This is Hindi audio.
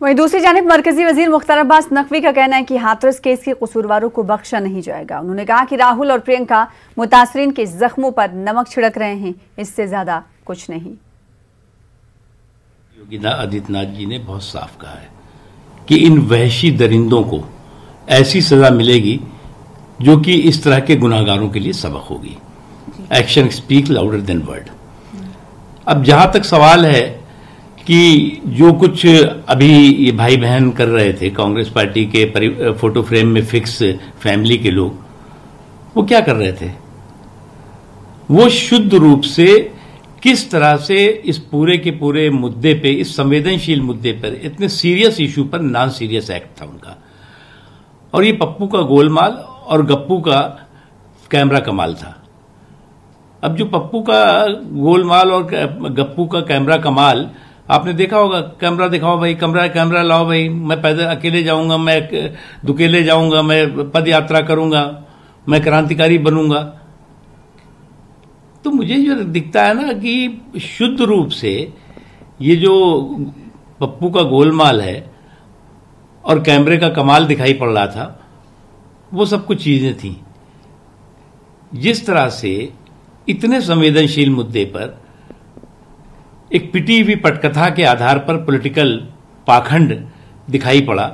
वहीं दूसरी जानिब मरकजी वजीर मुख्तार अब्बास नकवी का कहना है कि हाथरस केस के कसूरवारों को बख्शा नहीं जाएगा। उन्होंने कहा कि राहुल और प्रियंका मुतासरीन के जख्मों पर नमक छिड़क रहे हैं, इससे ज्यादा कुछ नहीं। योगी आदित्यनाथ जी ने बहुत साफ कहा है कि इन वहशी दरिंदों को ऐसी सजा मिलेगी जो कि इस तरह के गुनाहगारों के लिए सबक होगी। Action speak louder than word. अब जहां तक सवाल है कि जो कुछ अभी ये भाई बहन कर रहे थे कांग्रेस पार्टी के फोटो फ्रेम में फिक्स फैमिली के लोग, वो क्या कर रहे थे? वो शुद्ध रूप से किस तरह से इस पूरे के पूरे मुद्दे पे, इस संवेदनशील मुद्दे पर, इतने सीरियस इशू पर नॉन सीरियस एक्ट था उनका। और ये पप्पू का गोलमाल और गप्पू का कैमरा कमाल था। अब जो पप्पू का गोलमाल और गप्पू का कैमरा कमाल, आपने देखा होगा, कैमरा दिखाओ भाई, कैमरा लाओ भाई, मैं पैदल अकेले जाऊंगा, मैं दुकेले जाऊंगा, मैं पद यात्रा करूंगा, मैं क्रांतिकारी बनूंगा। तो मुझे जो दिखता है ना कि शुद्ध रूप से ये जो पप्पू का गोलमाल है और कैमरे का कमाल दिखाई पड़ रहा था, वो सब कुछ चीजें थी। जिस तरह से इतने संवेदनशील मुद्दे पर एक पिटी हुई पटकथा के आधार पर पॉलिटिकल पाखंड दिखाई पड़ा,